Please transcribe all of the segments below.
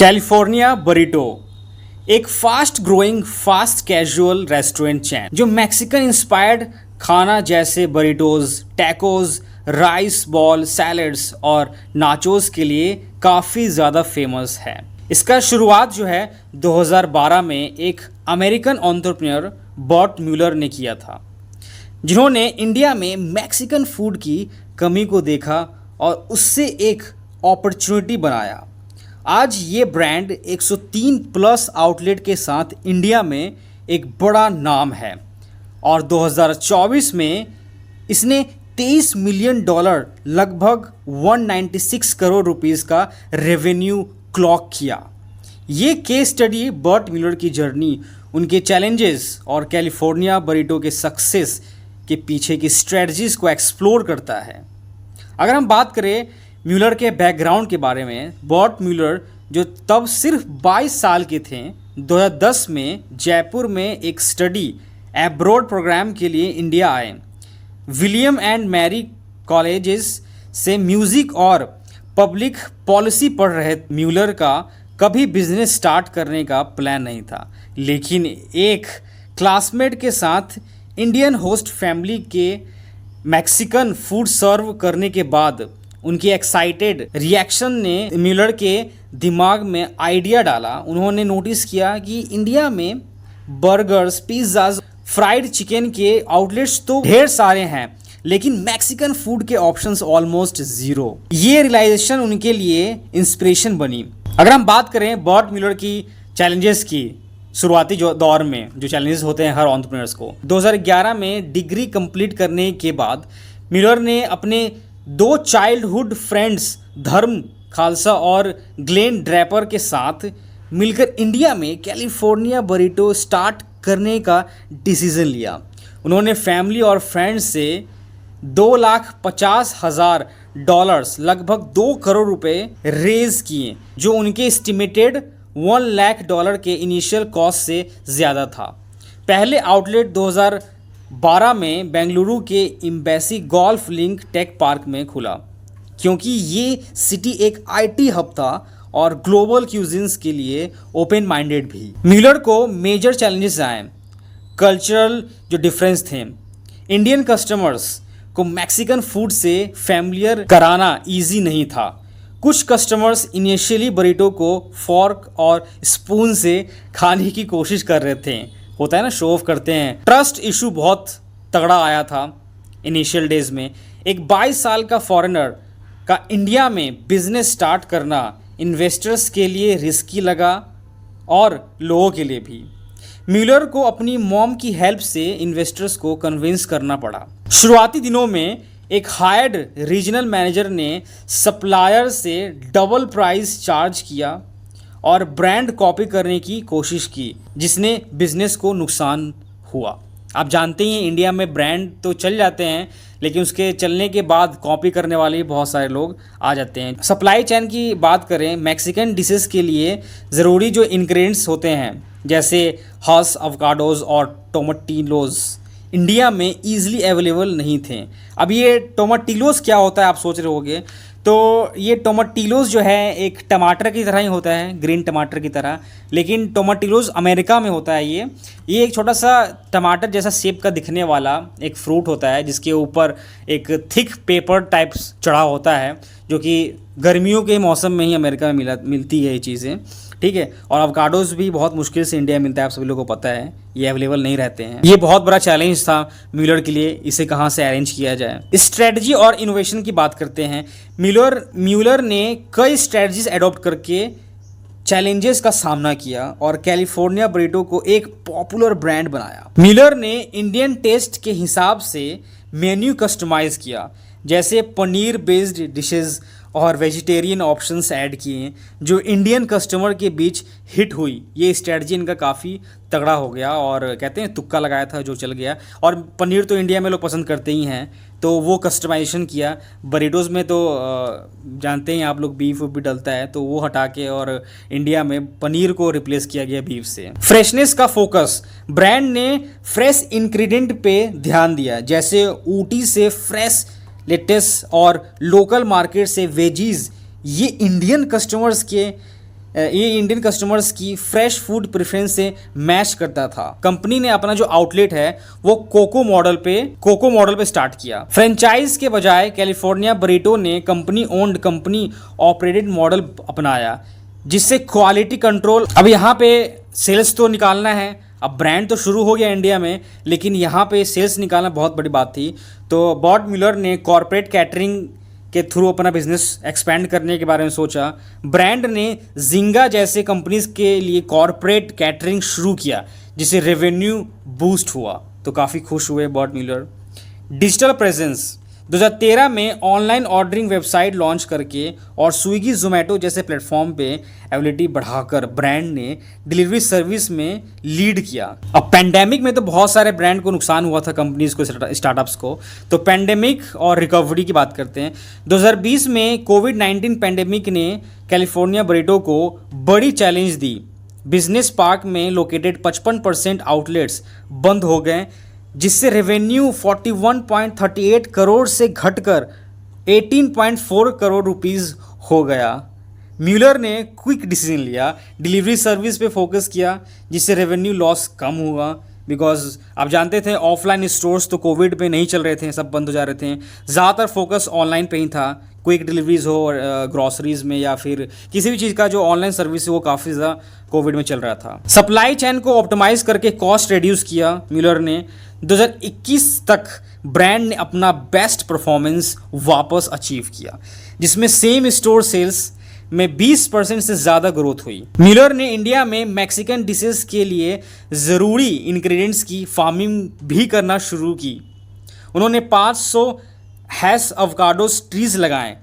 California burrito एक fast growing fast casual restaurant chain जो Mexican inspired खाना जैसे burritos, tacos, rice ball, salads और नाचोस के लिए काफ़ी ज़्यादा फेमस है। इसका शुरुआत जो है 2012 में एक अमेरिकन एंटरप्रेन्योर बर्ट म्यूलर ने किया था, जिन्होंने इंडिया में मैक्सिकन फूड की कमी को देखा और उससे एक अपॉर्चुनिटी बनाया। आज ये ब्रांड 103 प्लस आउटलेट के साथ इंडिया में एक बड़ा नाम है और 2024 में इसने $23 मिलियन लगभग 196 करोड़ रुपीस का रेवेन्यू क्लॉक किया। ये केस स्टडी बर्ट म्यूलर की जर्नी, उनके चैलेंजेस और कैलिफोर्निया बरीटो के सक्सेस के पीछे की स्ट्रेटजीज को एक्सप्लोर करता है। अगर हम बात करें म्यूलर के बैकग्राउंड के बारे में, बर्ट म्यूलर जो तब सिर्फ 22 साल के थे, 2010 में जयपुर में एक स्टडी एब्रॉड प्रोग्राम के लिए इंडिया आए। विलियम एंड मैरी कॉलेजेस से म्यूज़िक और पब्लिक पॉलिसी पढ़ रहे म्यूलर का कभी बिजनेस स्टार्ट करने का प्लान नहीं था, लेकिन एक क्लासमेट के साथ इंडियन होस्ट फैमिली के मैक्सिकन फूड सर्व करने के बाद उनके एक्साइटेड रिएक्शन ने म्यूलर के दिमाग में आइडिया डाला। उन्होंने नोटिस किया कि इंडिया में बर्गर्स, पिज़्ज़ाज, फ्राइड चिकन के आउटलेट्स तो ढेर सारे हैं, लेकिन मैक्सिकन फूड के ऑप्शंस ऑलमोस्ट ज़ीरो। ये रियलाइजेशन उनके लिए इंस्पिरेशन बनी। अगर हम बात करें बर्ट म्यूलर की चैलेंजेस की, शुरुआती जो दौर में जो चैलेंजेस होते हैं हर एंटरप्रेन्योर्स को, 2011 में डिग्री कंप्लीट करने के बाद म्यूलर ने अपने 2 चाइल्डहुड फ्रेंड्स धर्म खालसा और ग्लेन ड्रैपर के साथ मिलकर इंडिया में कैलिफोर्निया बरीटो स्टार्ट करने का डिसीजन लिया। उन्होंने फैमिली और फ्रेंड्स से $250,000 लगभग 2 करोड़ रुपए रेज किए, जो उनके एस्टिमेटेड $1 लाख के इनिशियल कॉस्ट से ज़्यादा था। पहले आउटलेट 2012 में बेंगलुरु के embassy golf link tech park में खुला, क्योंकि ये सिटी एक आईटी हब था और ग्लोबल क्यूजिन्स के लिए ओपन माइंडेड भी। म्यूलर को मेजर चैलेंजेस आए। कल्चरल जो डिफरेंस थे, इंडियन कस्टमर्स को मैक्सिकन फूड से फैमिलियर कराना इजी नहीं था। कुछ कस्टमर्स इनिशियली बरीटो को फॉर्क और स्पून से खाने की कोशिश कर रहे थे, होता है ना, शो ऑफ करते हैं। ट्रस्ट इशू बहुत तगड़ा आया था इनिशियल डेज में। एक 22 साल का फॉरेनर का इंडिया में बिजनेस स्टार्ट करना इन्वेस्टर्स के लिए रिस्की लगा और लोगों के लिए भी। म्यूलर को अपनी मॉम की हेल्प से इन्वेस्टर्स को कन्विंस करना पड़ा। शुरुआती दिनों में एक हायर्ड रीजनल मैनेजर ने सप्लायर से डबल प्राइस चार्ज किया और ब्रांड कॉपी करने की कोशिश की, जिसने बिजनेस को नुकसान हुआ। आप जानते ही हैं इंडिया में ब्रांड तो चल जाते हैं, लेकिन उसके चलने के बाद कॉपी करने वाले बहुत सारे लोग आ जाते हैं। सप्लाई चेन की बात करें, मैक्सिकन डिशेस के लिए ज़रूरी जो इंग्रेडिएंट्स होते हैं जैसे हस, अवोकाडोज और टोमेटिलोज इंडिया में ईजिली अवेलेबल नहीं थे। अब ये टोमेटिलोज क्या होता है आप सोच रहे होंगे, तो ये टोमेटिलोज जो है एक टमाटर की तरह ही होता है, ग्रीन टमाटर की तरह, लेकिन टोमेटिलोज अमेरिका में होता है। ये एक छोटा सा टमाटर जैसा शेप का दिखने वाला एक फ्रूट होता है, जिसके ऊपर एक थिक पेपर टाइप चढ़ा होता है, जो कि गर्मियों के मौसम में ही अमेरिका में मिलती है ये चीज़ें, ठीक है। और अवोकाडोज भी बहुत मुश्किल से इंडिया में मिलता है, आप सभी लोगों को पता है, ये अवेलेबल नहीं रहते हैं। ये बहुत बड़ा चैलेंज था म्यूलर के लिए, इसे कहाँ से अरेंज किया जाए। स्ट्रेटजी और इनोवेशन की बात करते हैं। म्यूलर ने कई स्ट्रेटजीज एडॉप्ट करके चैलेंजेस का सामना किया और कैलिफोर्निया बरीटो को एक पॉपुलर ब्रांड बनाया। म्यूलर ने इंडियन टेस्ट के हिसाब से मेन्यू कस्टमाइज किया, जैसे पनीर बेस्ड डिशेस और वेजिटेरियन ऑप्शंस ऐड किए, जो इंडियन कस्टमर के बीच हिट हुई। ये स्ट्रेटजी इनका काफ़ी तगड़ा हो गया और कहते हैं तुक्का लगाया था जो चल गया। और पनीर तो इंडिया में लोग पसंद करते ही हैं, तो वो कस्टमाइजेशन किया। बरीटोज में तो जानते हैं आप लोग बीफ भी डलता है, तो वो हटा के और इंडिया में पनीर को रिप्लेस किया गया बीफ से। फ्रेशनेस का फोकस, ब्रांड ने फ्रेश इंग्रेडिएंट पे ध्यान दिया, जैसे ऊटी से फ्रेश लेटेस और लोकल मार्केट से वेजीज। ये इंडियन कस्टमर्स के ये इंडियन कस्टमर्स की फ्रेश फूड प्रेफरेंस से मैच करता था। कंपनी ने अपना जो आउटलेट है वो कोको मॉडल पे स्टार्ट किया। फ्रेंचाइज के बजाय कैलिफोर्निया बरीटो ने company owned company operated model अपनाया, जिससे क्वालिटी कंट्रोल। अब यहाँ पे सेल्स तो निकालना है, अब ब्रांड तो शुरू हो गया इंडिया में, लेकिन यहाँ पे सेल्स निकालना बहुत बड़ी बात थी। तो बॉट म्यूलर ने कॉर्पोरेट कैटरिंग के थ्रू अपना बिजनेस एक्सपेंड करने के बारे में सोचा। ब्रांड ने जिंगा जैसे कंपनीज के लिए कॉर्पोरेट कैटरिंग शुरू किया, जिससे रेवेन्यू बूस्ट हुआ। तो काफ़ी खुश हुए बॉट म्यूलर। डिजिटल प्रेजेंस 2013 में ऑनलाइन ऑर्डरिंग वेबसाइट लॉन्च करके और स्विगी जोमेटो जैसे प्लेटफॉर्म पे एबिलिटी बढ़ाकर ब्रांड ने डिलीवरी सर्विस में लीड किया। अब पेंडेमिक में तो बहुत सारे ब्रांड को नुकसान हुआ था, कंपनीज को, स्टार्टअप्स को। तो पेंडेमिक और रिकवरी की बात करते हैं। 2020 में कोविड-19 पेंडेमिक ने कैलिफोर्निया बरीटो को बड़ी चैलेंज दी। बिजनेस पार्क में लोकेटेड 55% आउटलेट्स बंद हो गए, जिससे रेवेन्यू 41.38 करोड़ से घटकर 18.4 करोड़ रुपीस हो गया। म्यूलर ने क्विक डिसीजन लिया, डिलीवरी सर्विस पे फोकस किया, जिससे रेवेन्यू लॉस कम हुआ। बिकॉज आप जानते थे ऑफलाइन स्टोर्स तो कोविड पे नहीं चल रहे थे, सब बंद हो जा रहे थे। ज़्यादातर फोकस ऑनलाइन पे ही था। क्विक डिलीवरीज हो ग्रॉसरीज में या फिर किसी भी चीज़ का जो ऑनलाइन सर्विस है वो काफ़ी ज़्यादा कोविड में चल रहा था। सप्लाई चेन को ऑप्टिमाइज करके कॉस्ट रिड्यूस किया म्यूलर ने। 2021 तक ब्रांड ने अपना बेस्ट परफॉर्मेंस वापस अचीव किया, जिसमें सेम स्टोर सेल्स में 20% से ज़्यादा ग्रोथ हुई। म्यूलर ने इंडिया में मैक्सिकन डिशेस के लिए ज़रूरी इंग्रेडिएंट्स की फार्मिंग भी करना शुरू की। उन्होंने 500 हैश अवकाडो ट्रीज लगाएं।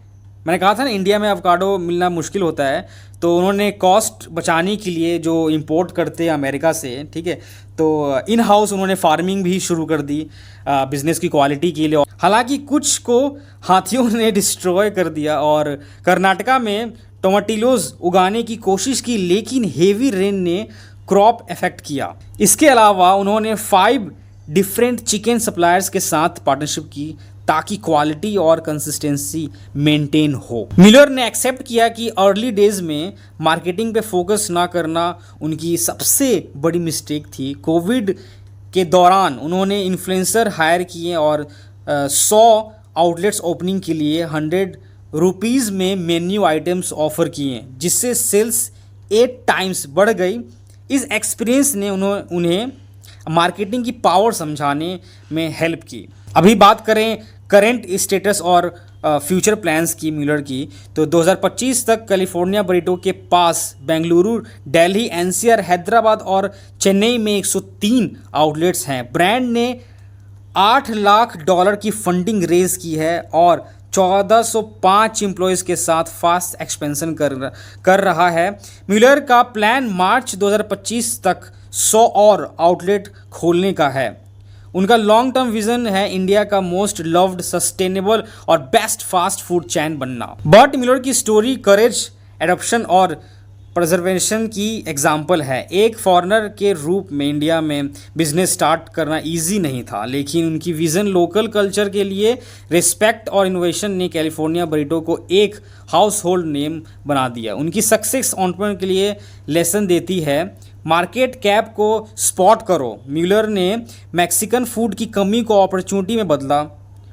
मैंने कहा था ना इंडिया में अवकाडो मिलना मुश्किल होता है, तो उन्होंने कॉस्ट बचाने के लिए जो इंपोर्ट करते हैं अमेरिका से, ठीक है, तो इन हाउस उन्होंने फार्मिंग भी शुरू कर दी बिजनेस की क्वालिटी के लिए। हालांकि कुछ को हाथियों ने डिस्ट्रॉय कर दिया और कर्नाटका में टोमेटिलोज उगाने की कोशिश की, लेकिन हेवी रेन ने क्रॉप इफेक्ट किया। इसके अलावा उन्होंने 5 डिफरेंट चिकन सप्लायर्स के साथ पार्टनरशिप की ताकि क्वालिटी और कंसिस्टेंसी मेंटेन हो। मिलर ने एक्सेप्ट किया कि अर्ली डेज में मार्केटिंग पे फोकस ना करना उनकी सबसे बड़ी मिस्टेक थी। कोविड के दौरान उन्होंने इन्फ्लुएंसर हायर किए और 100 आउटलेट्स ओपनिंग के लिए 100 रुपीज़ में मेन्यू आइटम्स ऑफर किए, जिससे सेल्स 8 टाइम्स बढ़ गई। इस एक्सपीरियंस ने उन्हें मार्केटिंग की पावर समझाने में हेल्प की। अभी बात करें करेंट स्टेटस और फ्यूचर प्लान्स की म्यूलर की, तो 2025 तक कैलिफोर्निया बरीटो के पास बेंगलुरु, दिल्ली, एनसीआर, हैदराबाद और चेन्नई में 103 आउटलेट्स हैं। ब्रांड ने $8 लाख की फंडिंग रेज की है और 1405 एम्प्लॉयज़ के साथ फास्ट एक्सपेंशन कर रहा है। म्यूलर का प्लान मार्च 2025 तक 100 और आउटलेट खोलने का है। उनका लॉन्ग टर्म विजन है इंडिया का मोस्ट लव्ड, सस्टेनेबल और बेस्ट फास्ट फूड चैन बनना। बॉट म्यूलर की स्टोरी करेज, एडॉप्शन और प्रिजर्वेशन की एग्जाम्पल है। एक फॉरेनर के रूप में इंडिया में बिजनेस स्टार्ट करना इजी नहीं था, लेकिन उनकी विज़न, लोकल कल्चर के लिए रिस्पेक्ट और इनोवेशन ने कैलिफोर्निया बरीटो को एक हाउस होल्ड नेम बना दिया। उनकी सक्सेस एंटरप्रेन्योर के लिए लेसन देती है। मार्केट कैप को स्पॉट करो। म्यूलर ने मैक्सिकन फूड की कमी को अपॉर्चुनिटी में बदला।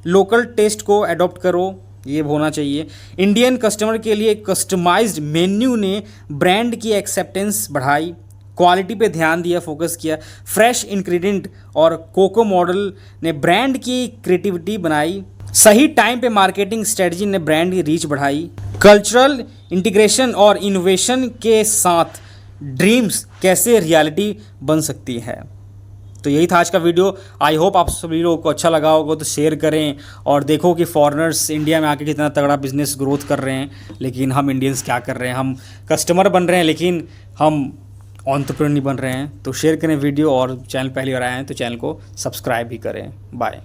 लोकल टेस्ट को अडॉप्ट करो, ये होना चाहिए। इंडियन कस्टमर के लिए कस्टमाइज्ड मेन्यू ने ब्रांड की एक्सेप्टेंस बढ़ाई। क्वालिटी पे ध्यान दिया, फोकस किया। फ्रेश इंग्रेडिएंट और कोको मॉडल ने ब्रांड की क्रिएटिविटी बनाई। सही टाइम पे मार्केटिंग स्ट्रेटजी ने ब्रांड की रीच बढ़ाई। कल्चरल इंटीग्रेशन और इनोवेशन के साथ ड्रीम्स कैसे रियलिटी बन सकती है। तो यही था आज का वीडियो। आई होप आप सभी लोगों को अच्छा लगा होगा, तो शेयर करें और देखो कि फॉरेनर्स इंडिया में आके कितना तगड़ा बिजनेस ग्रोथ कर रहे हैं, लेकिन हम इंडियंस क्या कर रहे हैं। हम कस्टमर बन रहे हैं लेकिन हम एंटरप्रेन्योर नहीं बन रहे हैं। तो शेयर करें वीडियो और चैनल पहली बार आए हैं तो चैनल को सब्सक्राइब भी करें। बाय।